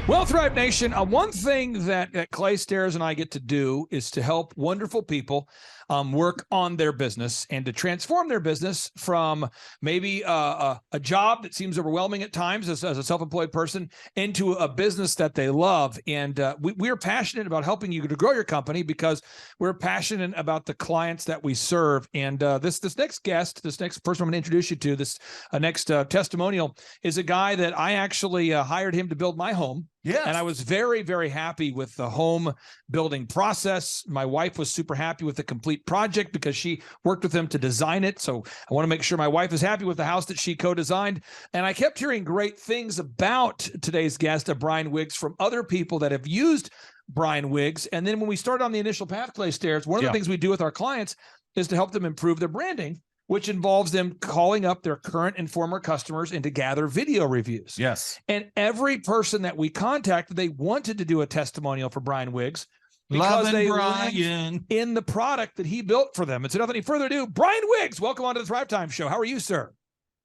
Well, Thrive Nation, one thing that Clay Stairs and I get to do is to help wonderful people work on their business and to transform their business from maybe a job that seems overwhelming at times as a self-employed person into a business that they love. And we're passionate about helping you to grow your company because we're passionate about the clients that we serve. And this next guest, this next person I'm going to introduce you to, this next testimonial is a guy that I actually hired him to build my home. Yes. And I was very, very happy with the home building process. My wife was super happy with the complete project because she worked with him to design it. So I want to make sure my wife is happy with the house that she co-designed. And I kept hearing great things about today's guest, Brian Wiggs, from other people that have used Brian Wiggs. And then when we started on the initial path, Clay Stairs, one of the things we do with our clients is to help them improve their branding, which involves them calling up their current and former customers and to gather video reviews. Yes. And every person that we contacted, they wanted to do a testimonial for Brian Wiggs because they loved in the product that he built for them. And so without any further ado, Brian Wiggs, welcome on to the Thrive Time Show. How are you, sir?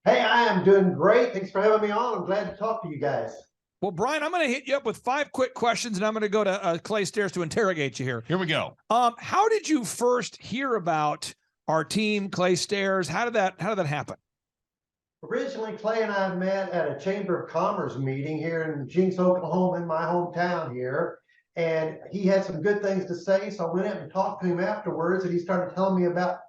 Hey, I am doing great. Thanks for having me on. I'm glad to talk to you guys. Well, Brian, I'm going to hit you up with 5 quick questions, and I'm going to go to Clay Stairs to interrogate you here. Here we go. How did you first hear about our team, Clay Stairs? How did that happen? Originally, Clay and I met at a Chamber of Commerce meeting here in Jinx, Oklahoma, in my hometown here. And he had some good things to say. So I went up and talked to him afterwards, and he started telling me about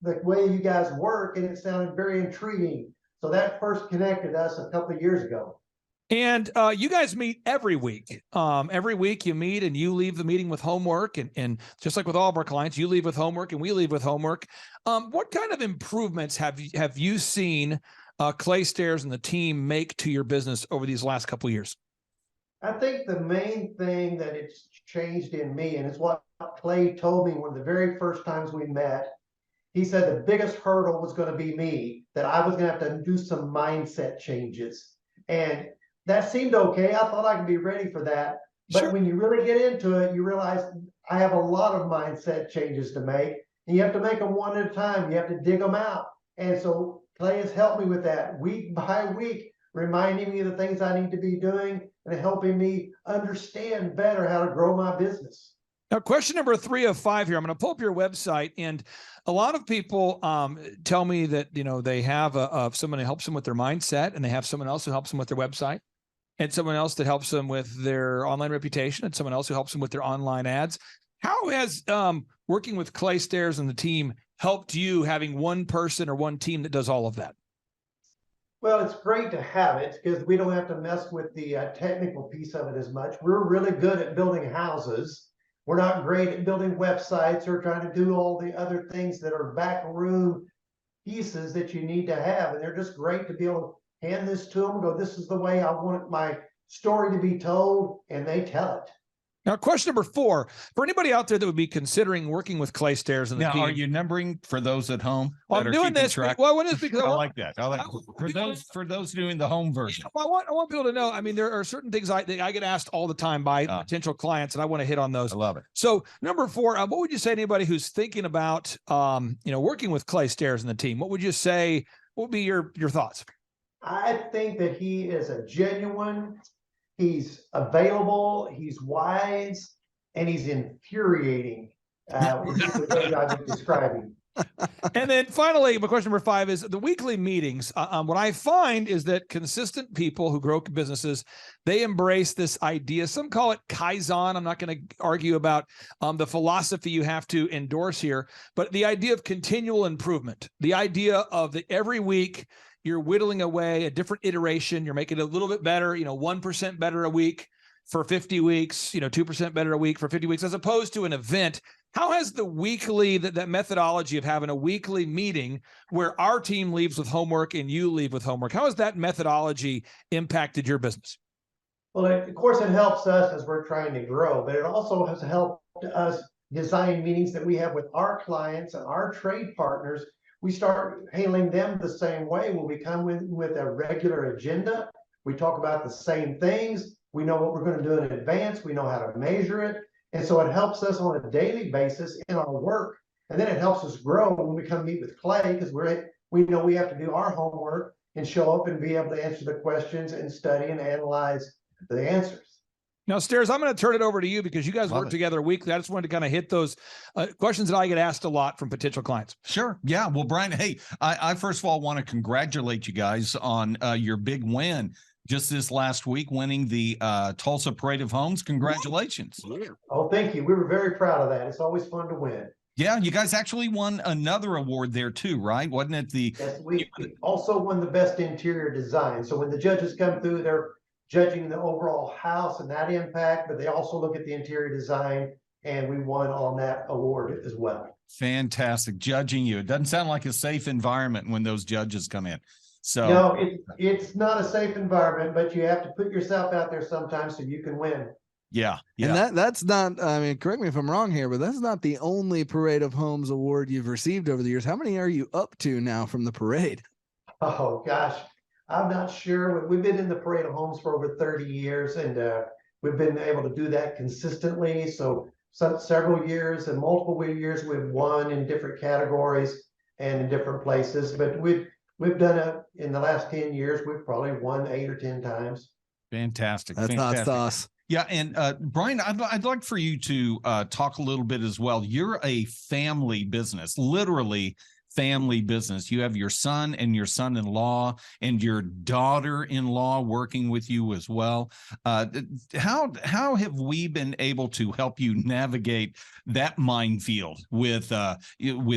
the way you guys work, and it sounded very intriguing. So that first connected us a couple of years ago. And you guys meet every week. Every week you meet and you leave the meeting with homework. And just like with all of our clients, you leave with homework and we leave with homework. What kind of improvements have you seen Clay Stairs and the team make to your business over these last couple of years? I think the main thing that it's changed in me, and it's what Clay told me one of the very first times we met. He said the biggest hurdle was going to be me, that I was going to have to do some mindset changes. And that seemed okay. I thought I could be ready for that. But when you really get into it, you realize I have a lot of mindset changes to make. And you have to make them one at a time. You have to dig them out. And so Clay has helped me with that week by week, reminding me of the things I need to be doing and helping me understand better how to grow my business. Now, question number 3 of 5 here. I'm going to pull up your website, and a lot of people tell me that they have someone who helps them with their mindset, and they have someone else who helps them with their website, and someone else that helps them with their online reputation, and someone else who helps them with their online ads. How has working with Clay Stairs and the team helped you, having one person or one team that does all of that? Well, it's great to have it because we don't have to mess with the technical piece of it as much. We're really good at building houses. We're not great at building websites or trying to do all the other things that are backroom pieces that you need to have. And they're just great to be able to hand this to them and go, this is the way I want my story to be told, and they tell it. Now, question number 4, for anybody out there that would be considering working with Clay Stairs and the team. Are you numbering for those at home? Well, I'm doing this. Well, what is because I like that. I like for those doing the home version. I want people to know. I mean, there are certain things I get asked all the time by potential clients, and I want to hit on those. I love it. So, number 4, what would you say to anybody who's thinking about working with Clay Stairs and the team? What would you say? What would be your thoughts? I think that he is a genuine. He's available, he's wise, and he's infuriating, which is the way I've been describing. And then finally, my question number 5 is the weekly meetings. What I find is that consistent people who grow businesses, they embrace this idea. Some call it Kaizen. I'm not going to argue about the philosophy you have to endorse here, but the idea of continual improvement, the idea of that every week, you're whittling away a different iteration. You're making it a little bit better, 1% better a week for 50 weeks, 2% better a week for 50 weeks, as opposed to an event. How has the weekly, that methodology of having a weekly meeting where our team leaves with homework and you leave with homework, how has that methodology impacted your business? Well, of course, it helps us as we're trying to grow, but it also has helped us design meetings that we have with our clients and our trade partners. We start handling them the same way when we come with a regular agenda. We talk about the same things. We know what we're going to do in advance. We know how to measure it. And so it helps us on a daily basis in our work. And then it helps us grow when we come meet with Clay because we know we have to do our homework and show up and be able to answer the questions and study and analyze the answers. Now, Stairs, I'm going to turn it over to you because you guys work together weekly. I just wanted to kind of hit those questions that I get asked a lot from potential clients. Sure. Yeah. Well, Brian, hey, I first of all want to congratulate you guys on your big win just this last week, winning the Tulsa Parade of Homes. Congratulations. Oh, thank you. We were very proud of that. It's always fun to win. Yeah, you guys actually won another award there too, right? Wasn't it the... Yes, we also won the best interior design. So when the judges come through, they're judging the overall house and that impact, but they also look at the interior design, and we won on that award as well. Fantastic. Judging you. It doesn't sound like a safe environment when those judges come in. So no, it's not a safe environment, but you have to put yourself out there sometimes so you can win. Yeah. And that's not, I mean, correct me if I'm wrong here, but that's not the only Parade of Homes award you've received over the years. How many are you up to now from the parade? Oh gosh, I'm not sure. We've been in the Parade of Homes for over 30 years, and we've been able to do that consistently. So several years and multiple years we've won in different categories and in different places, but we've done it in the last 10 years. We've probably won 8 or 10 times. Fantastic. That's fantastic. hot sauce. Yeah. And Brian, I'd like for you to talk a little bit as well. You're a family business, literally family business. You have your son and your son-in-law and your daughter-in-law working with you as well. How have we been able to help you navigate that minefield with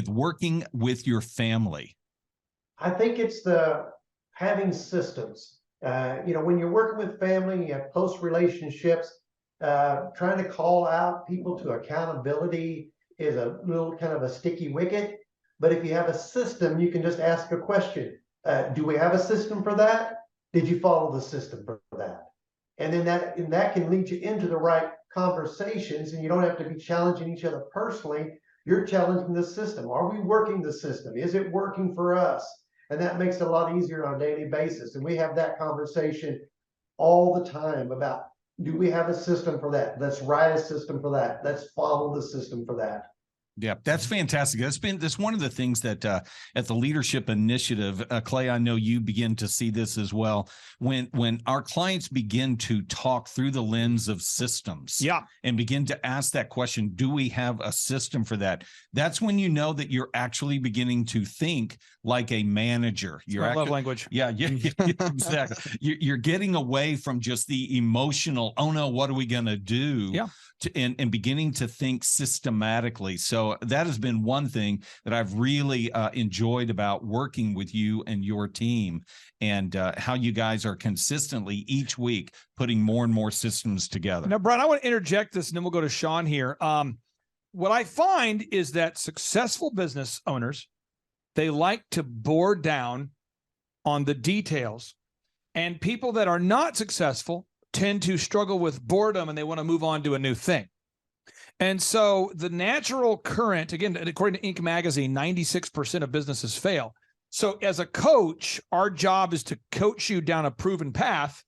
working with your family? I think it's the having systems. When you're working with family, you have close relationships, trying to call out people to accountability is a little kind of a sticky wicket. But if you have a system, you can just ask a question. Do we have a system for that? Did you follow the system for that? And then that can lead you into the right conversations, and you don't have to be challenging each other personally. You're challenging the system. Are we working the system? Is it working for us? And that makes it a lot easier on a daily basis. And we have that conversation all the time about, do we have a system for that? Let's write a system for that. Let's follow the system for that. Yeah, that's fantastic. That's one of the things that at the Leadership Initiative, Clay, I know you begin to see this as well. When our clients begin to talk through the lens of systems, and begin to ask that question, do we have a system for that? That's when you know that you're actually beginning to think like a manager. Your love language. Yeah, exactly. You're getting away from just the emotional, oh no, what are we going to do? Yeah. And beginning to think systematically. So that has been one thing that I've really enjoyed about working with you and your team, and how you guys are consistently each week putting more and more systems together. Now, Brian, I want to interject this, and then we'll go to Sean here. What I find is that successful business owners, they like to bore down on the details, and people that are not successful tend to struggle with boredom, and they want to move on to a new thing. And so the natural current, again, according to Inc. magazine, 96% of businesses fail. So as a coach, our job is to coach you down a proven path.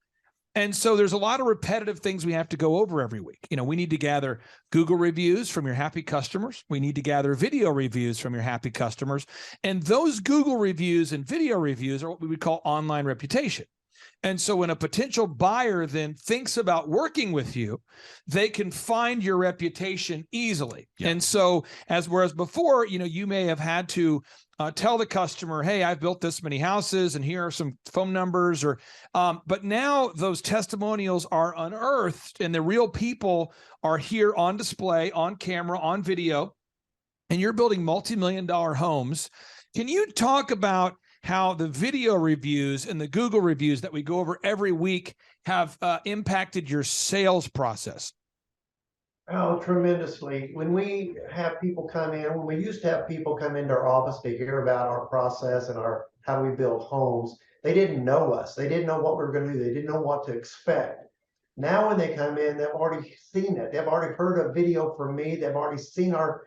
And so there's a lot of repetitive things we have to go over every week. We need to gather Google reviews from your happy customers. We need to gather video reviews from your happy customers. And those Google reviews and video reviews are what we would call online reputation. And so when a potential buyer then thinks about working with you, they can find your reputation easily. Yeah. And so whereas before, you may have had to tell the customer, hey, I've built this many houses and here are some phone numbers, but now those testimonials are unearthed and the real people are here on display, on camera, on video, and you're building multi-million-dollar homes. Can you talk about how the video reviews and the Google reviews that we go over every week have impacted your sales process? Oh, tremendously. When we have people come in, when we used to have people come into our office to hear about our process and how we build homes, they didn't know us. They didn't know what we were going to do. They didn't know what to expect. Now when they come in, they've already seen it. They've already heard a video from me. They've already seen our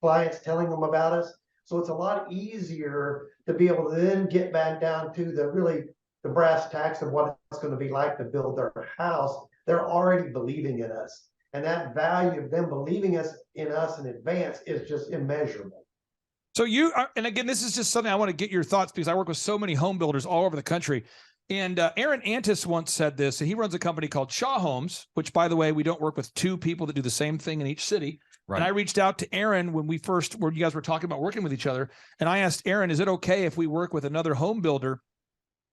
clients telling them about us. So it's a lot easier to be able to then get back down to the brass tacks of what it's going to be like to build their house. They're already believing in us. And that value of them believing in us in advance is just immeasurable. So and again, this is just something I want to get your thoughts, because I work with so many home builders all over the country. And Aaron Antis once said this, and he runs a company called Shaw Homes, which, by the way, we don't work with two people that do the same thing in each city. Right. And I reached out to Aaron when you guys were talking about working with each other. And I asked Aaron, is it okay if we work with another home builder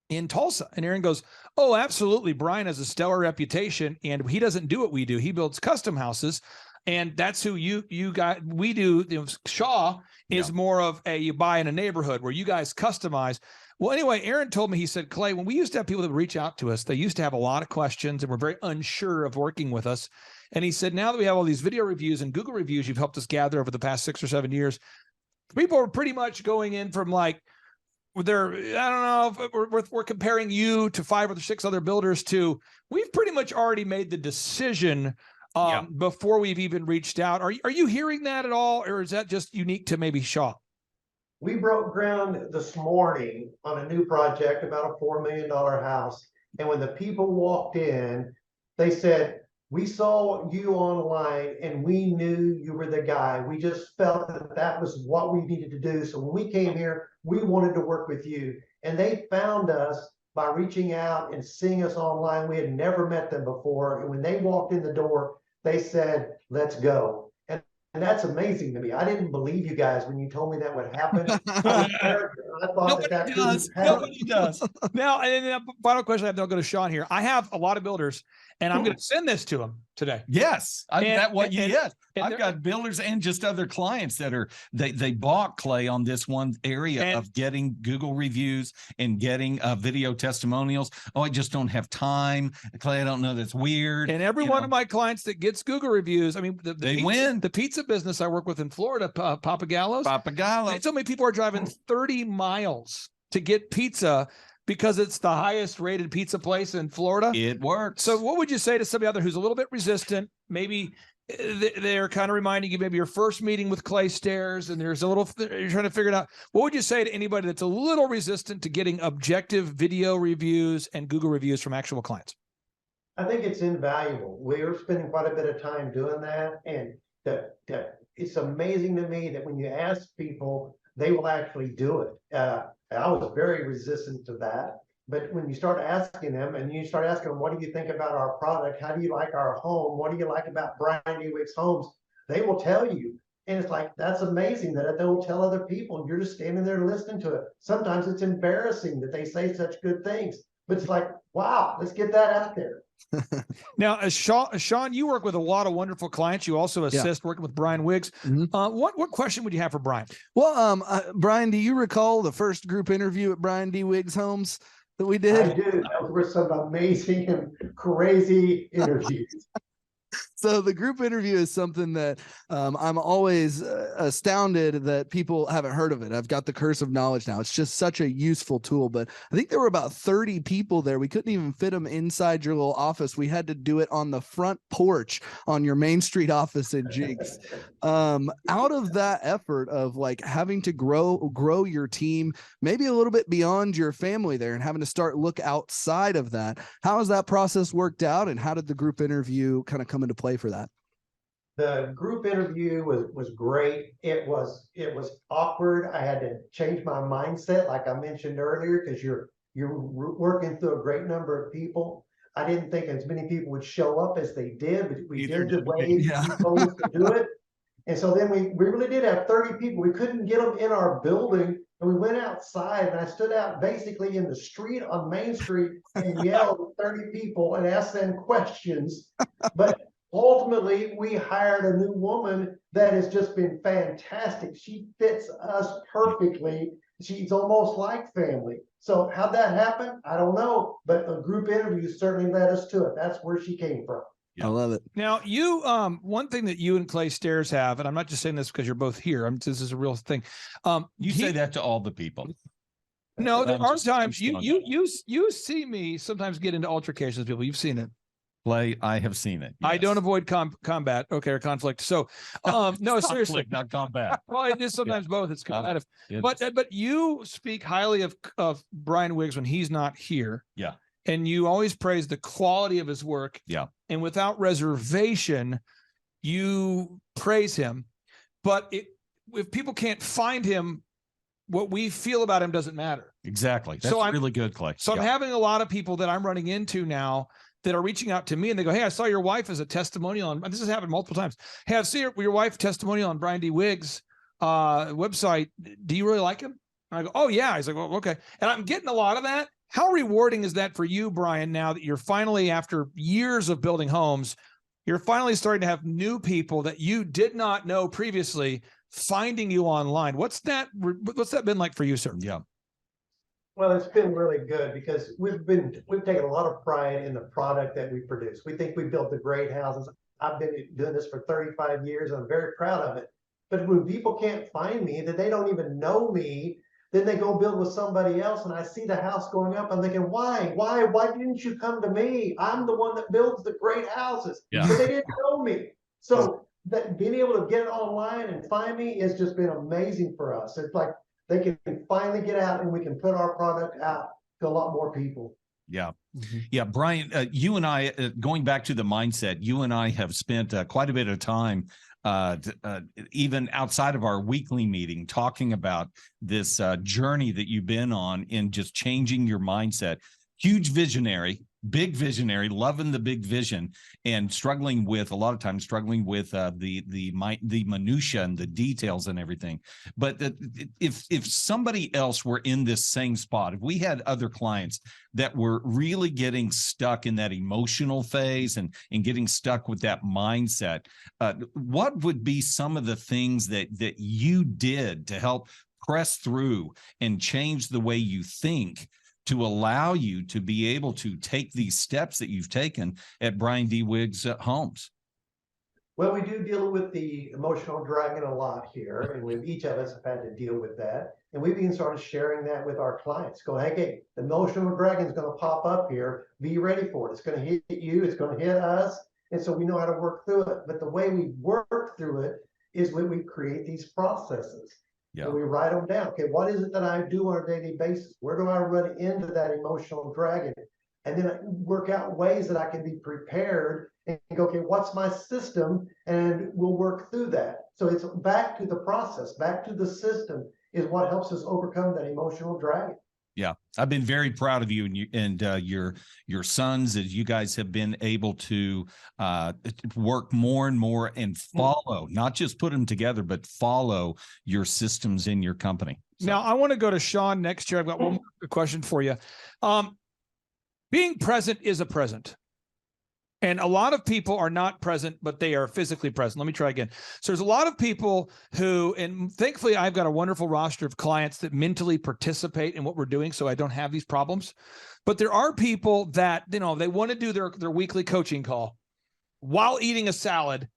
in Tulsa? And Aaron goes, oh, absolutely. Brian has a stellar reputation, and he doesn't do what we do. He builds custom houses. And that's who you got. We do. Shaw is more of you buy in a neighborhood where you guys customize. Well, anyway, Aaron told me, he said, Clay, when we used to have people that would reach out to us, they used to have a lot of questions and were very unsure of working with us. And he said, now that we have all these video reviews and Google reviews you've helped us gather over the past 6 or 7 years, people are pretty much going in from like, I don't know, if we're comparing you to 5 or 6 other builders to, we've pretty much already made the decision before we've even reached out. Are you hearing that at all? Or is that just unique to maybe Shaw? We broke ground this morning on a new project, about a $4 million house. And when the people walked in, they said, we saw you online and we knew you were the guy. We just felt that that was what we needed to do. So when we came here, we wanted to work with you. And they found us by reaching out and seeing us online. We had never met them before. And when they walked in the door, they said, let's go. And that's amazing to me. I didn't believe you guys when you told me that would happen. I thought that couldn't happen. Nobody does. Now, and the final question, I have to go to Sean here. I have a lot of builders, and I'm going to send this to them today. Yes, I've got builders and just other clients that are they bought Clay on this one area of getting Google reviews and getting video testimonials. Oh, I just don't have time, Clay. I don't know. That's weird. And every one of my clients that gets Google reviews, I mean, they win. The pizza business I work with in Florida, Papagallo's. Papagallo. So many people are driving 30 miles to get pizza because it's the highest rated pizza place in Florida. It works. So what would you say to somebody out there who's a little bit resistant? Maybe they're kind of reminding you, maybe your first meeting with Clay Stairs, and there's a little, you're trying to figure it out. What would you say to anybody that's a little resistant to getting objective video reviews and Google reviews from actual clients? I think it's invaluable. We're spending quite a bit of time doing that. And it's amazing to me that when you ask people, they will actually do it. I was very resistant to that. But when you start asking them and you start asking them, what do you think about our product? How do you like our home? What do you like about Brian D. Wiggs Homes? They will tell you. And it's like, that's amazing that they will tell other people. You're just standing there listening to it. Sometimes it's embarrassing that they say such good things. But it's like, wow, let's get that out there. Now, Sean, you work with a lot of wonderful clients. You also assist working with Brian Wiggs. What question would you have for Brian? Well, Brian, do you recall the first group interview at Brian D. Wiggs Homes that we did? I do. Those were some amazing and crazy interviews. So the group interview is something that I'm always astounded that people haven't heard of it. I've got the curse of knowledge now. It's just such a useful tool. But I think there were about 30 people there. We couldn't even fit them inside your little office. We had to do it on the front porch on your Main Street office in Jigs. Out of that effort of like having to grow your team, maybe a little bit beyond your family there and having to look outside of that, how has that process worked out, and how did the group interview kind of come into play for that? The group interview was great. It was awkward. I had to change my mindset, like I mentioned earlier, because you're working through a great number of people. I didn't think as many people would show up as they did, but we did the way you told us to do it. And so then we really did have 30 people. We couldn't get them in our building, and we went outside, and I stood out basically in the street on Main Street and yelled at 30 people and asked them questions. But ultimately, we hired a new woman that has just been fantastic. She fits us perfectly. She's almost like family. So how'd that happen? I don't know, but a group interview certainly led us to it. That's where she came from. I love it. Now, you, one thing that you and Clay Stairs have, and I'm not just saying this because you're both here. This is a real thing. You say that to all the people. No, there are times you see me sometimes get into altercations with people. You've seen it. Clay, I have seen it. Yes. I don't avoid combat, or conflict. So, no, seriously, not combat. Well, it is sometimes both. It's combative. But you speak highly of Brian Wiggs when he's not here. Yeah. And you always praise the quality of his work. Yeah. And without reservation, you praise him. But if people can't find him, what we feel about him doesn't matter. Exactly. That's So I'm- really good, Clay. So I'm having a lot of people that I'm running into now that are reaching out to me and they go, hey, I saw your wife as a testimonial on, this has happened multiple times. Hey, I've seen your wife testimonial on Brian D. Wiggs website. Do you really like him? And I go, oh yeah. He's like, well, okay. And I'm getting a lot of that. How rewarding is that for you, Brian, now that you're finally, after years of building homes, you're finally starting to have new people that you did not know previously finding you online? What's that been like for you, sir? Yeah. Well, it's been really good because we've taken a lot of pride in the product that we produce. We think we built the great houses. I've been doing this for 35 years. I'm very proud of it. But when people can't find me, that they don't even know me, then they go build with somebody else, and I see the house going up. I'm thinking, why didn't you come to me? I'm the one that builds the great houses. Yeah. But they didn't know me. So that being able to get it online and find me has just been amazing for us. It's like they can finally get out and we can put our product out to a lot more people. Yeah. Yeah. Brian, you and I, going back to the mindset, you and I have spent quite a bit of time, even outside of our weekly meeting, talking about this journey that you've been on in just changing your mindset. Huge visionary, big visionary, loving the big vision, and struggling with a lot of times the minutia and the details and everything. But if somebody else were in this same spot, if we had other clients that were really getting stuck in that emotional phase and getting stuck with that mindset, what would be some of the things that you did to help press through and change the way you think, to allow you to be able to take these steps that you've taken at Brian D. Wiggs Homes? Well, we do deal with the emotional dragon a lot here, and each of us have had to deal with that. And we've even started sharing that with our clients. Go, hey, the emotional dragon is going to pop up here. Be ready for it. It's going to hit you. It's going to hit us. And so we know how to work through it. But the way we work through it is when we create these processes. Yeah. And we write them down. Okay, what is it that I do on a daily basis? Where do I run into that emotional dragon? And then I work out ways that I can be prepared and go, okay, what's my system? And we'll work through that. So it's back to the process, back to the system is what helps us overcome that emotional dragon. Yeah, I've been very proud of you and your sons, as you guys have been able to work more and more and follow, not just put them together, but follow your systems in your company. So. Now, I want to go to Sean next year. I've got one more question for you. Being present is a present. And a lot of people are not present, but they are physically present. Let me try again. So there's a lot of people who, and thankfully I've got a wonderful roster of clients that mentally participate in what we're doing, so I don't have these problems. But there are people that, they want to do their weekly coaching call while eating a salad,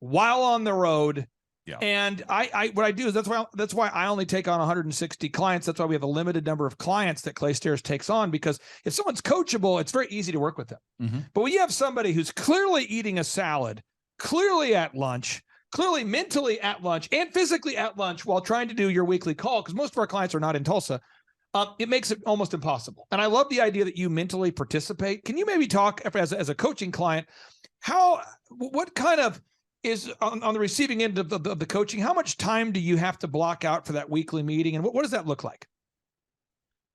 while on the road. Yeah. And what I do is that's why I only take on 160 clients. That's why we have a limited number of clients that Clay Stairs takes on, because if someone's coachable, it's very easy to work with them. Mm-hmm. But when you have somebody who's clearly eating a salad, clearly at lunch, clearly mentally at lunch, and physically at lunch while trying to do your weekly call, because most of our clients are not in Tulsa, it makes it almost impossible. And I love the idea that you mentally participate. Can you maybe talk as a coaching client, what kind of is on the receiving end of the coaching? How much time do you have to block out for that weekly meeting? And what does that look like?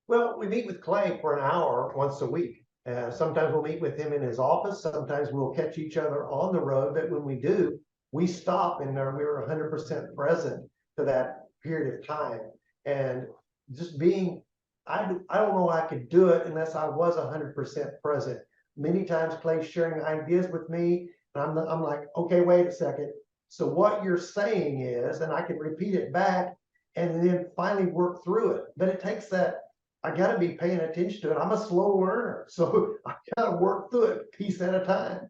Well, we meet with Clay for an hour once a week. Sometimes we'll meet with him in his office. Sometimes we'll catch each other on the road. But when we do, we stop and we're 100% present for that period of time. And just being, I don't know I could do it unless I was 100% present. Many times Clay's sharing ideas with me. I'm like, okay, wait a second. So what you're saying is, and I can repeat it back and then finally work through it. But it takes that, I got to be paying attention to it. I'm a slow learner. So I got to work through it piece at a time.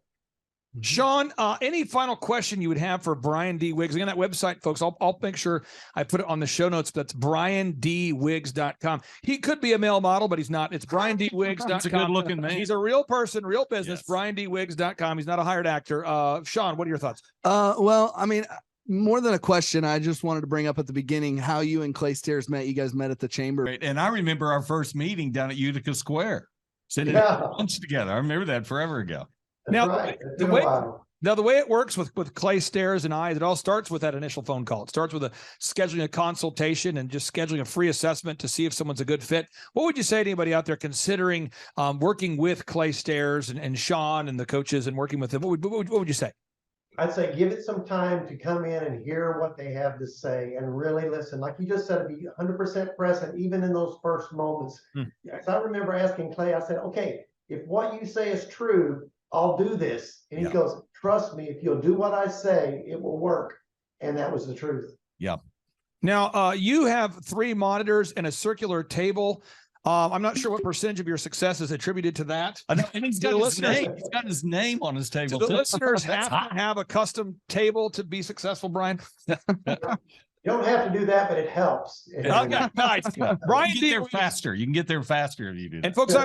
Sean, any final question you would have for Brian D. Wiggs? Again, that website, folks, I'll make sure I put it on the show notes. That's briandwiggs.com. He could be a male model, but he's not. It's briandwiggs.com. It's a good-looking man. He's a real person, real business, yes. briandwiggs.com. He's not a hired actor. Sean, what are your thoughts? Well, I mean, more than a question, I just wanted to bring up at the beginning how you and Clay Stairs met. You guys met at the chamber. Right. And I remember our first meeting down at Utica Square, sitting at lunch together. I remember that forever ago. Now, right. the Now, the way it works with Clay Stairs and I, it all starts with that initial phone call. It starts with scheduling a consultation and just scheduling a free assessment to see if someone's a good fit. What would you say to anybody out there considering working with Clay Stairs and Sean and the coaches and working with them? What would you say? I'd say give it some time to come in and hear what they have to say and really listen. Like you just said, be 100% present, even in those first moments. Because I remember asking Clay, I said, okay, if what you say is true, I'll do this. And he goes, trust me, if you'll do what I say, it will work. And that was the truth. Yeah. Now, you have 3 monitors and a circular table. I'm not sure what percentage of your success is attributed to that. And he's got his name. He's got his name on his table. Do the listeners have to have a custom table to be successful, Brian? You don't have to do that, but it helps. Okay, nice. Brian, you can get there faster. You can get there faster if you do that. And folks,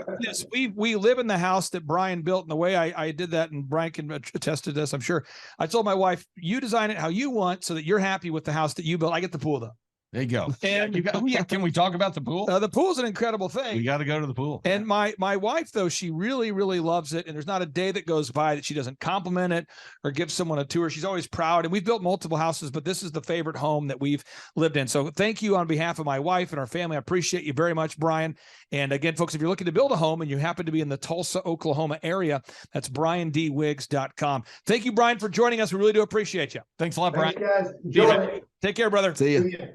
we live in the house that Brian built, and the way I did that, and Brian can attest to this, I'm sure. I told my wife, you design it how you want so that you're happy with the house that you built. I get the pool, though. There you go. And can we talk about the pool? The pool's an incredible thing. We got to go to the pool. And my wife, though, she really, really loves it. And there's not a day that goes by that she doesn't compliment it or give someone a tour. She's always proud. And we've built multiple houses, but this is the favorite home that we've lived in. So thank you on behalf of my wife and our family. I appreciate you very much, Brian. And again, folks, if you're looking to build a home and you happen to be in the Tulsa, Oklahoma area, that's briandwiggs.com. Thank you, Brian, for joining us. We really do appreciate you. Thanks a lot, Brian. Thanks, guys. Enjoy it. Take care, brother. See you.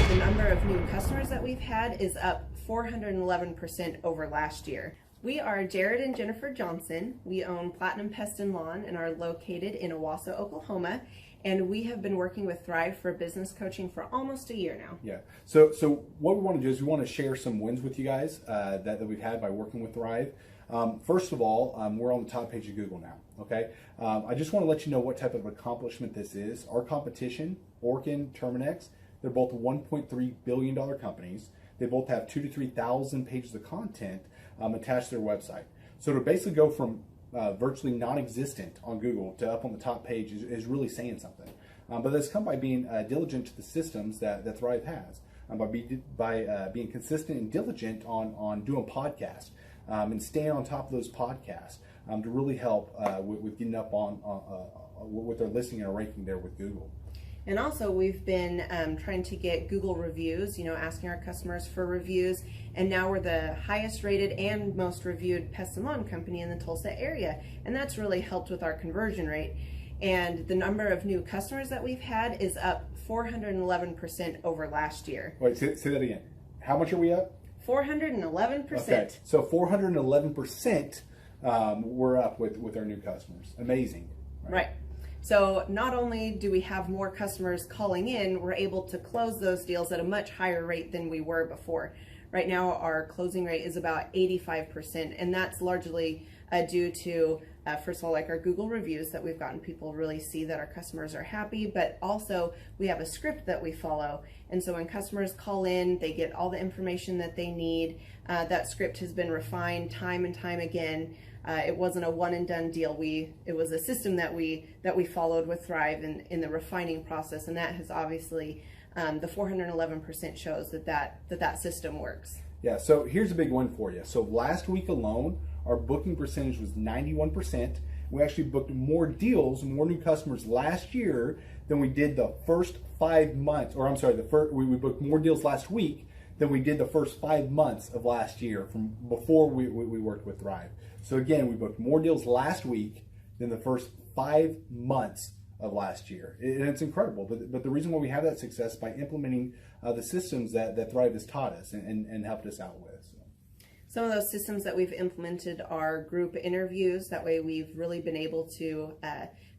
The number of new customers that we've had is up 411% over last year. We are Jared and Jennifer Johnson. We own Platinum Pest and Lawn and are located in Owasso, Oklahoma. And we have been working with Thrive for business coaching for almost a year now. Yeah. So what we want to do is we want to share some wins with you guys that we've had by working with Thrive. First of all, we're on the top page of Google now. Okay. I just want to let you know what type of accomplishment this is. Our competition, Orkin, Terminex, they're both $1.3 billion companies. They both have 2,000 to 3,000 pages of content attached to their website. So to basically go from virtually non-existent on Google to up on the top page is really saying something. But that's come by being diligent to the systems that Thrive has, by being consistent and diligent on doing podcasts and staying on top of those podcasts to really help with getting up on with their listing and ranking there with Google. And also we've been trying to get Google reviews, asking our customers for reviews. And now we're the highest rated and most reviewed pest and lawn company in the Tulsa area. And that's really helped with our conversion rate. And the number of new customers that we've had is up 411% over last year. Wait, say that again. How much are we up? 411%. Okay, so 411% we're up with our new customers. Amazing. Right. So not only do we have more customers calling in, we're able to close those deals at a much higher rate than we were before. Right now, our closing rate is about 85%, and that's largely due to, first of all, like our Google reviews that we've gotten people really see that our customers are happy, but also we have a script that we follow. And so when customers call in, they get all the information that they need. That script has been refined time and time again. It wasn't a one and done deal. It was a system that we followed with Thrive in the refining process, and that has obviously the 411% shows that system works. Yeah. So here's a big one for you. So last week alone, our booking percentage was 91%. We actually booked more deals, more new customers last year than we did the first 5 months. Or I'm sorry, we booked more deals last week than we did the first 5 months of last year from before we worked with Thrive. So again, we booked more deals last week than the first 5 months of last year. And it's incredible. But the reason why we have that success is by implementing the systems that Thrive has taught us and helped us out with. So. Some of those systems that we've implemented are group interviews. That way we've really been able to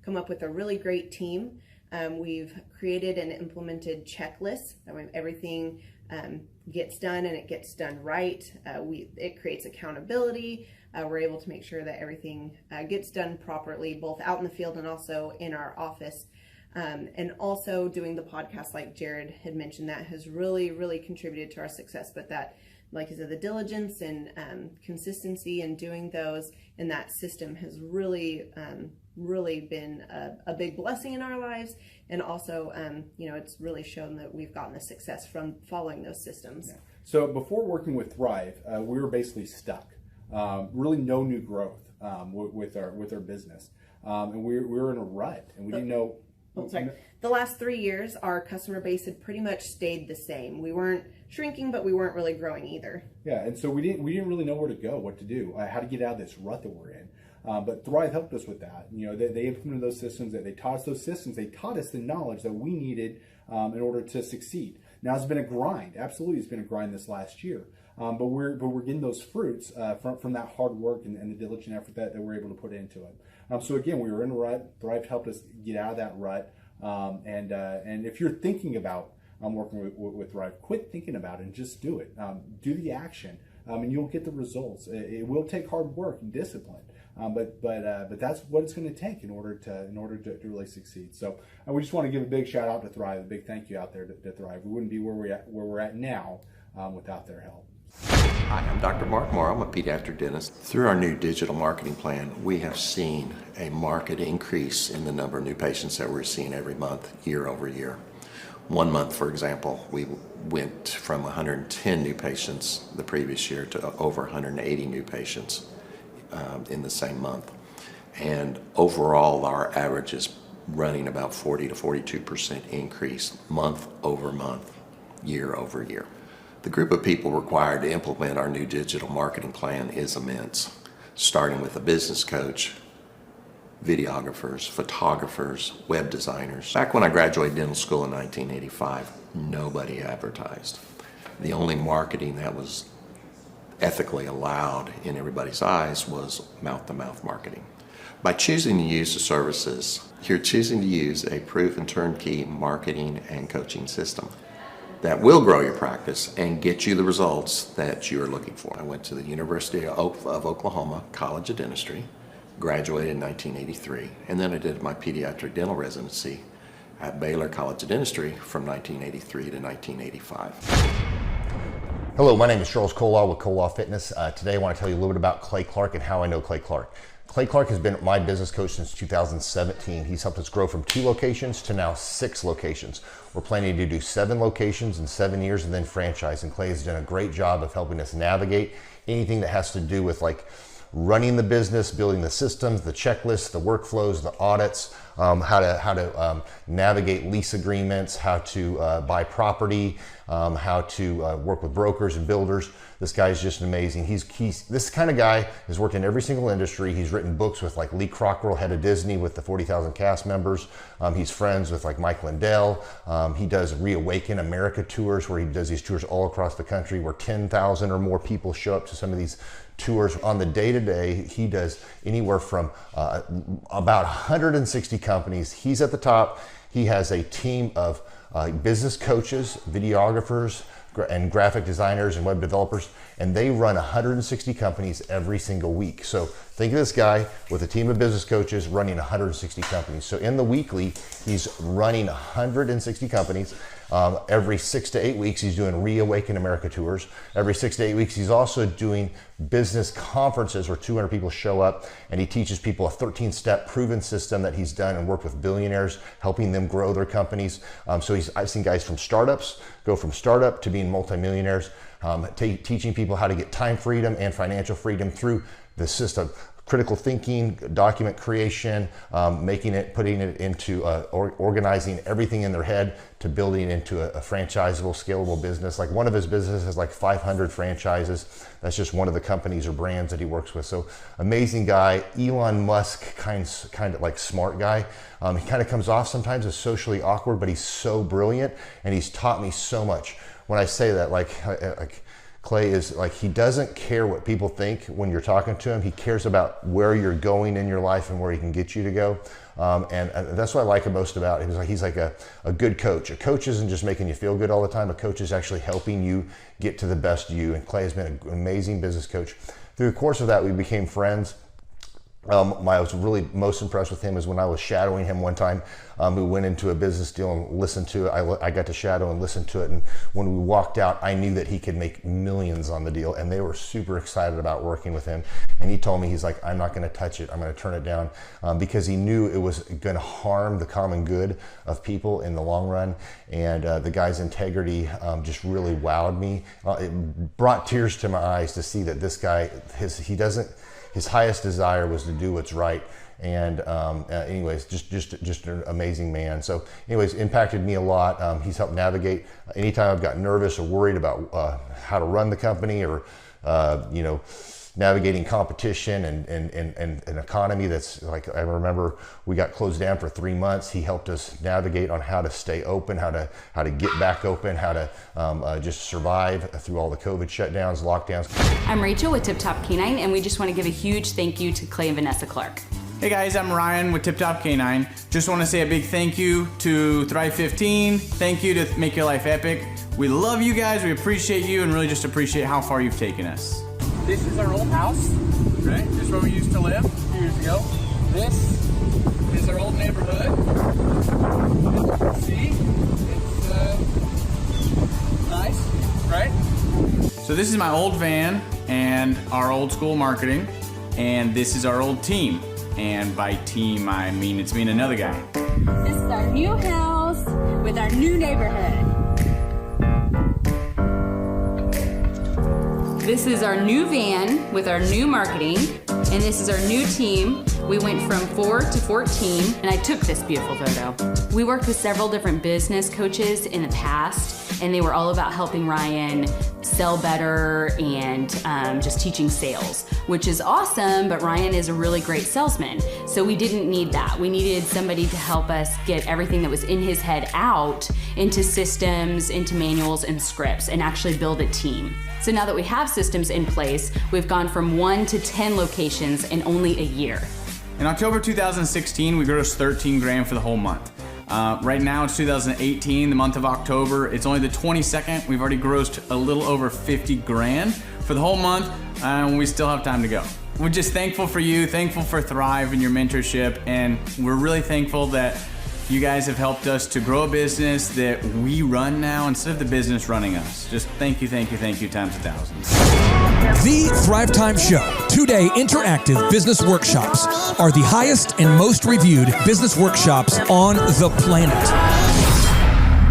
come up with a really great team. We've created and implemented checklists. That way everything gets done and it gets done right. It creates accountability. We're able to make sure that everything gets done properly, both out in the field and also in our office. And also doing the podcast, like Jared had mentioned, that has really, really contributed to our success. But that, like I said, the diligence and consistency in doing those and that system has really, really been a big blessing in our lives. And also, it's really shown that we've gotten the success from following those systems. Yeah. So before working with Thrive, we were basically stuck. Really no new growth with our business. and we were in a rut, and we didn't know. Oh, sorry. The last 3 years, our customer base had pretty much stayed the same. We weren't shrinking, but we weren't really growing either. Yeah, and so we didn't really know where to go, what to do, how to get out of this rut that we're in. But Thrive helped us with that. You know, they implemented those systems. They taught us those systems. They taught us the knowledge that we needed in order to succeed. Now it's been a grind. Absolutely, it's been a grind this last year. But we're getting those fruits from that hard work and the diligent effort that we're able to put into it. So again, we were in a rut. Thrive helped us get out of that rut. And if you're thinking about working with Thrive, quit thinking about it and just do it. Do the action, and you'll get the results. It will take hard work and discipline, but that's what it's going to take in order to really succeed. So we just want to give a big shout out to Thrive, a big thank you out there to Thrive. We wouldn't be where we're at now without their help. Hi, I'm Dr. Mark Moore. I'm a pediatric dentist. Through our new digital marketing plan, we have seen a marked increase in the number of new patients that we're seeing every month, year over year. 1 month, for example, we went from 110 new patients the previous year to over 180 new patients in the same month. And overall, our average is running about 40 to 42% increase month over month, year over year. The group of people required to implement our new digital marketing plan is immense, starting with a business coach, videographers, photographers, web designers. Back when I graduated dental school in 1985, nobody advertised. The only marketing that was ethically allowed in everybody's eyes was mouth-to-mouth marketing. By choosing to use the services, you're choosing to use a proven turnkey marketing and coaching system that will grow your practice and get you the results that you're looking for. I went to the University of Oklahoma College of Dentistry, graduated in 1983, and then I did my pediatric dental residency at Baylor College of Dentistry from 1983 to 1985. Hello, my name is Charles Kolaw with Kolaw Fitness. Today I want to tell you a little bit about Clay Clark and how I know Clay Clark. Clay Clark has been my business coach since 2017. He's helped us grow from 2 locations to now 6 locations. We're planning to do 7 locations in 7 years and then franchise. And Clay has done a great job of helping us navigate anything that has to do with like running the business, building the systems, the checklists, the workflows, the audits, how to navigate lease agreements, how to buy property, how to work with brokers and builders. This guy is just amazing. He's this kind of guy has worked in every single industry. He's written books with like Lee Crockrell, head of Disney, with the 40,000 cast members. He's friends with like Mike Lindell. He does Reawaken America tours where he does these tours all across the country where 10,000 or more people show up to some of these tours. On the day-to-day, he does anywhere from about 160 companies. He's at the top. He has a team of business coaches, videographers, and graphic designers and web developers, and they run 160 companies every single week. So think of this guy with a team of business coaches running 160 companies. So in the weekly, he's running 160 companies. Every 6 to 8 weeks, he's doing Reawaken America tours. Every 6 to 8 weeks, he's also doing business conferences where 200 people show up, and he teaches people a 13-step proven system that he's done and worked with billionaires, helping them grow their companies. So I've seen guys from startups go from startup to being multimillionaires, teaching people how to get time freedom and financial freedom through the system. Critical thinking, document creation, putting it into organizing everything in their head to building into a franchisable, scalable business. Like one of his businesses has like 500 franchises. That's just one of the companies or brands that he works with. So amazing guy, Elon Musk kind of like smart guy. He kind of comes off sometimes as socially awkward, but he's so brilliant and he's taught me so much. When I say that, like Clay is like, he doesn't care what people think when you're talking to him. He cares about where you're going in your life and where he can get you to go. And that's what I like most about him. He's like a good coach. A coach isn't just making you feel good all the time. A coach is actually helping you get to the best you. And Clay has been an amazing business coach. Through the course of that, we became friends. I was really most impressed with him is when I was shadowing him one time. We went into a business deal and listened to it. I got to shadow and listen to it. And when we walked out, I knew that he could make millions on the deal. And they were super excited about working with him. And he told me, he's like, I'm not going to touch it. I'm going to turn it down because he knew it was going to harm the common good of people in the long run. And the guy's integrity just really wowed me. It brought tears to my eyes to see that this guy, his highest desire was to do what's right And anyways, just an amazing man. So anyways, impacted me a lot. He's helped navigate anytime I've got nervous or worried about how to run the company, or navigating competition and an economy that's like, I remember we got closed down for 3 months. He helped us navigate on how to stay open, how to get back open, how to just survive through all the COVID shutdowns, lockdowns. I'm Rachel with Tip Top Canine, and we just want to give a huge thank you to Clay and Vanessa Clark. Hey guys, I'm Ryan with Tip Top Canine. Just want to say a big thank you to Thrive 15. Thank you to Make Your Life Epic. We love you guys, we appreciate you, and really just appreciate how far you've taken us. This is our old house, right? This is where we used to live a few years ago. This is our old neighborhood. As you can see, it's nice, right? So this is my old van and our old school marketing, and this is our old team. And by team, I mean it's me and another guy. This is our new house with our new neighborhood. This is our new van with our new marketing, and this is our new team. We went from 4 to 14, and I took this beautiful photo. We worked with several different business coaches in the past, and they were all about helping Ryan sell better and just teaching sales, which is awesome, but Ryan is a really great salesman. So we didn't need that. We needed somebody to help us get everything that was in his head out into systems, into manuals and scripts, and actually build a team. So now that we have systems in place, we've gone from 1 to 10 locations in only a year. In October 2016, we grossed 13 grand for the whole month. Right now it's 2018, the month of October. It's only the 22nd. We've already grossed a little over 50 grand for the whole month, and we still have time to go. We're just thankful for you, thankful for Thrive and your mentorship, and we're really thankful that you guys have helped us to grow a business that we run now instead of the business running us. Just thank you times 1,000. The Thrive Time Show 2-day interactive business workshops are the highest and most reviewed business workshops on the planet.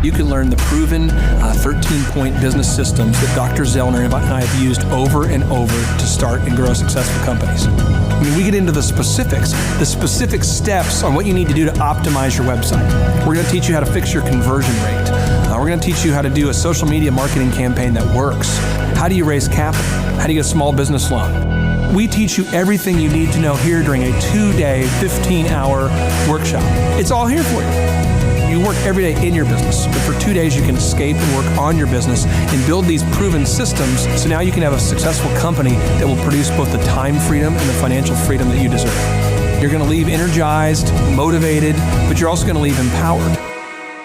You can learn the proven 13-point business systems that Dr. Zellner and I have used over and over to start and grow successful companies. I mean, we get into the specific steps on what you need to do to optimize your website. We're going to teach you how to fix your conversion rate. We're going to teach you how to do a social media marketing campaign that works. How do you raise capital? How do you get a small business loan? We teach you everything you need to know here during a 2-day, 15-hour workshop. It's all here for you. You work every day in your business, but for 2 days you can escape and work on your business and build these proven systems, so now you can have a successful company that will produce both the time freedom and the financial freedom that you deserve. You're going to leave energized, motivated, but you're also going to leave empowered.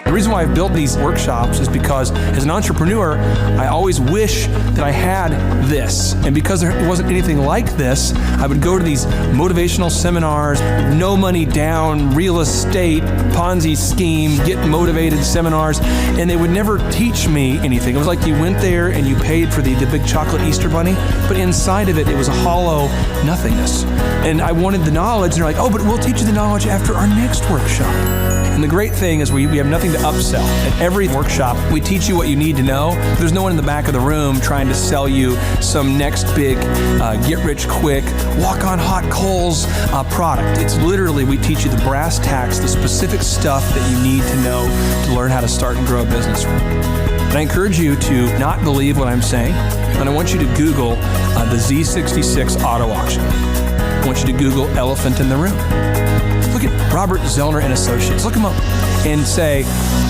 The reason why I've built these workshops is because as an entrepreneur, I always wish that I had this. And because there wasn't anything like this, I would go to these motivational seminars, no money down, real estate, Ponzi scheme, get motivated seminars, and they would never teach me anything. It was like you went there and you paid for the big chocolate Easter bunny, but inside of it, it was a hollow nothingness. And I wanted the knowledge, and they're like, oh, but we'll teach you the knowledge after our next workshop. And the great thing is we have nothing to upsell. At every workshop, we teach you what you need to know. There's no one in the back of the room trying to sell you some next big get-rich-quick, walk-on-hot coals product. It's literally, we teach you the brass tacks, the specific stuff that you need to know to learn how to start and grow a business. And I encourage you to not believe what I'm saying, and I want you to Google the Z66 auto auction. I want you to Google elephant in the room. Look at Robert Zellner and Associates. Look them up and say,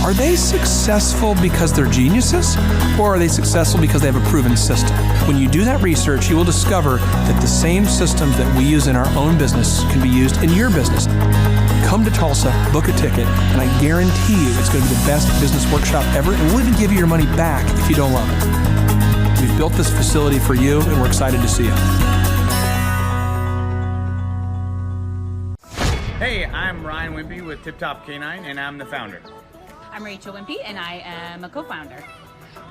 are they successful because they're geniuses, or are they successful because they have a proven system? When you do that research, you will discover that the same systems that we use in our own business can be used in your business. Come to Tulsa, book a ticket, and I guarantee you it's going to be the best business workshop ever, and we'll even give you your money back if you don't love it. We've built this facility for you, and we're excited to see you. Hey, I'm Ryan Wimpy with Tip Top Canine, and I'm the founder. I'm Rachel Wimpy, and I am a co-founder.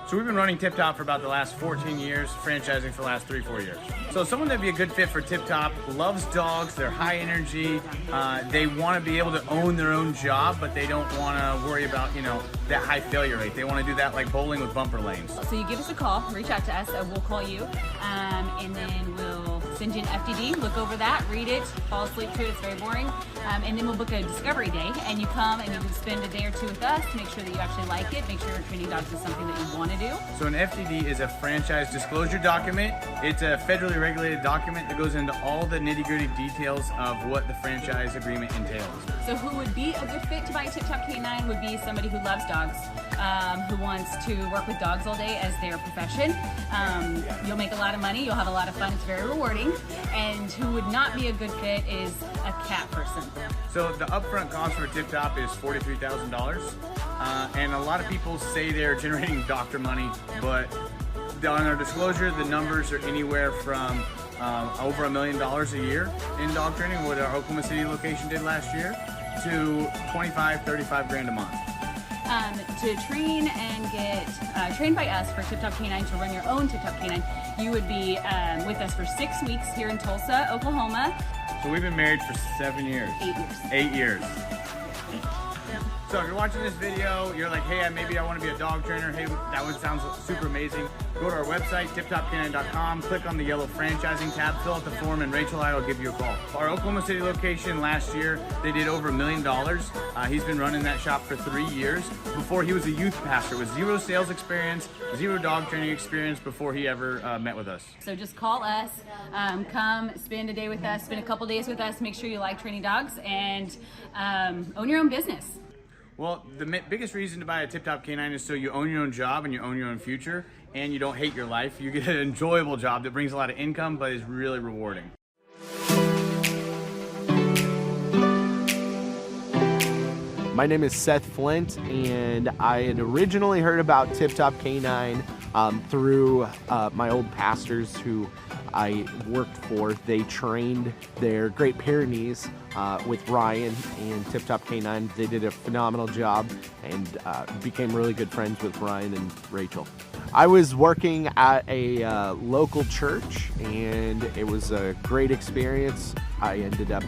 So we've been running Tip Top for about the last 14 years, franchising for the last 3-4 years. So someone that'd be a good fit for Tip Top loves dogs, they're high energy, they want to be able to own their own job, but they don't want to worry about, that high failure rate. They want to do that like bowling with bumper lanes. So you give us a call, reach out to us, we'll call you, and then we'll send you an FDD, look over that, read it, fall asleep to it, it's very boring. And then we'll book a discovery day, and you come and you can spend a day or two with us to make sure that you actually like it, make sure training dogs is something that you want to do. So an FDD is a franchise disclosure document. It's a federally regulated document that goes into all the nitty-gritty details of what the franchise agreement entails. So who would be a good fit to buy Tip Top Canine would be somebody who loves dogs, who wants to work with dogs all day as their profession. You'll make a lot of money, you'll have a lot of fun, it's very rewarding. And who would not be a good fit is a cat person. So the upfront cost for Tip Top is $43,000. And a lot of people say they're generating doctor money, but on our disclosure, the numbers are anywhere from over $1 million a year in dog training, what our Oklahoma City location did last year, to 25, 35 grand a month. To train and get trained by us for Tip Top Canine, to run your own Tip Top Canine, you would be with us for 6 weeks here in Tulsa, Oklahoma. So we've been married for 7 years. 8 years. 8 years. So if you're watching this video, you're like, hey, maybe I want to be a dog trainer. Hey, that one sounds super amazing. Go to our website, tiptopcanine.com, click on the yellow franchising tab, fill out the form, and Rachel and I will give you a call. Our Oklahoma City location last year, they did over $1 million. He's been running that shop for 3 years. Before, he was a youth pastor with 0 sales experience, 0 dog training experience before he ever met with us. So just call us, come spend a day with us, spend a couple days with us, make sure you like training dogs, and own your own business. Well, the biggest reason to buy a Tip Top Canine is so you own your own job and you own your own future, and you don't hate your life. You get an enjoyable job that brings a lot of income, but is really rewarding. My name is Seth Flint, and I had originally heard about Tip Top Canine through my old pastors who I worked for. They trained their Great Pyrenees with Ryan and Tip Top Canine. They did a phenomenal job and became really good friends with Ryan and Rachel. I was working at a local church, and it was a great experience. I ended up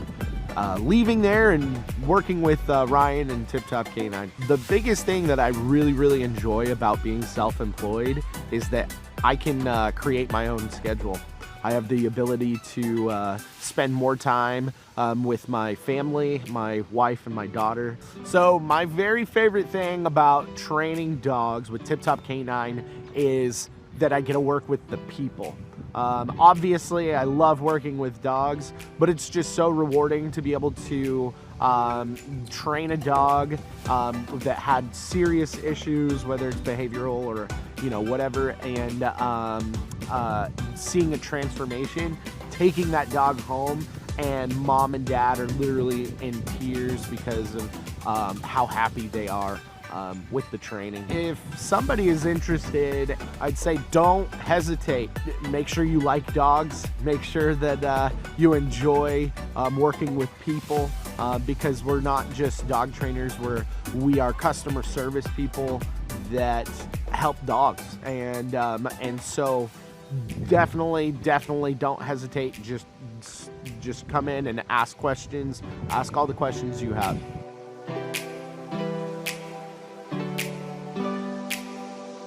leaving there and working with Ryan and Tip Top Canine. The biggest thing that I really enjoy about being self-employed is that I can create my own schedule. I have the ability to spend more time with my family, my wife and my daughter. So my very favorite thing about training dogs with Tip Top Canine is that I get to work with the people. Obviously, I love working with dogs, but it's just so rewarding to be able to train a dog that had serious issues, whether it's behavioral or whatever, and seeing a transformation, taking that dog home, and mom and dad are literally in tears because of how happy they are with the training. If somebody is interested, I'd say don't hesitate. Make sure you like dogs. Make sure that you enjoy working with people, because we're not just dog trainers. We are customer service people that help dogs, and so definitely don't hesitate. Just come in and ask questions. Ask all the questions you have.